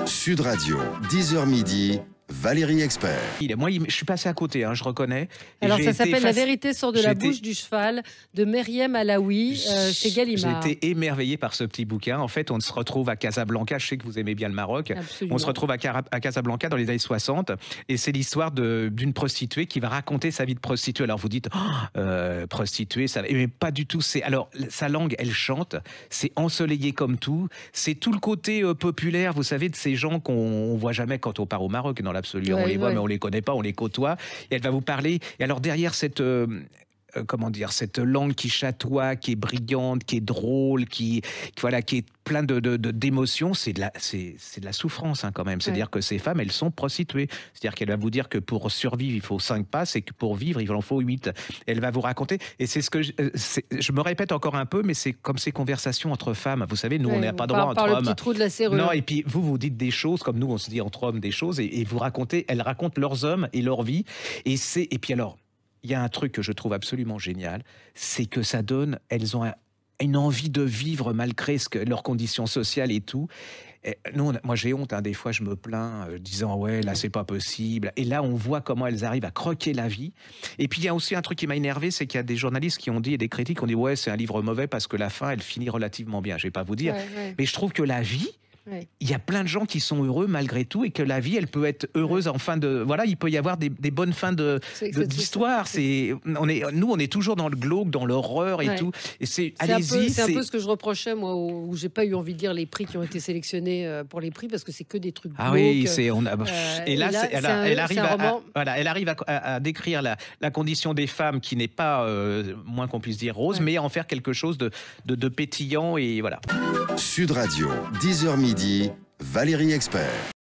Sud Radio, 10h midi, Valérie Expert. Moi, je suis passé à côté, je reconnais. Alors, ça s'appelle La vérité sort de la bouche du cheval de Meriem Alaoui chez Gallimard. J'ai été émerveillé par ce petit bouquin. En fait, on se retrouve à Casablanca. Je sais que vous aimez bien le Maroc. Absolument. On se retrouve à Casablanca dans les années 60. Et c'est l'histoire d'une prostituée qui va raconter sa vie de prostituée. Alors, vous dites, prostituée, ça... Mais pas du tout. Alors, sa langue, elle chante. C'est ensoleillé comme tout. C'est tout le côté populaire, vous savez, de ces gens qu'on voit jamais quand on part au Maroc, dans l'absolu. On les voit, mais on les connaît pas, on les côtoie. Et elle va vous parler. Et alors, derrière cette... cette langue qui chatoie, qui est brillante, qui est drôle, qui est plein d'émotions, c'est de la souffrance quand même. C'est-à-dire que ces femmes, elles sont prostituées. C'est-à-dire qu'elle va vous dire que pour survivre, il faut 5 passes et que pour vivre, il en faut 8. Elle va vous raconter. Et c'est ce que je me répète encore un peu, mais c'est comme ces conversations entre femmes. Vous savez, nous, on n'a pas droit entre hommes. Par le petit trou de la serrure. Non, et puis vous dites des choses, comme nous, on se dit entre hommes des choses, et elles racontent leurs hommes et leur vie. Et puis alors, il y a un truc que je trouve absolument génial, c'est que ça donne, elles ont une envie de vivre malgré leurs conditions sociales et tout. Et nous, moi j'ai honte, des fois je me plains, disant ouais là c'est pas possible. Et là on voit comment elles arrivent à croquer la vie. Et puis il y a aussi un truc qui m'a énervé, c'est qu'il y a des journalistes qui ont dit, et des critiques qui ont dit ouais c'est un livre mauvais parce que la fin elle finit relativement bien. Je vais pas vous dire, mais je trouve que la vie, il y a plein de gens qui sont heureux malgré tout, et que la vie, elle peut être heureuse en fin de... Voilà, il peut y avoir des bonnes fins d'histoire. Nous, on est toujours dans le glauque, dans l'horreur et tout. Et c'est un peu ce que je reprochais, moi, où j'ai pas eu envie de lire les prix qui ont été sélectionnés pour les prix, parce que c'est que des trucs glauques. Ah oui, et là, elle arrive à décrire la condition des femmes qui n'est pas, moins qu'on puisse dire, rose, mais à en faire quelque chose de pétillant, et voilà. Sud Radio, 10h midi, Valérie Expert.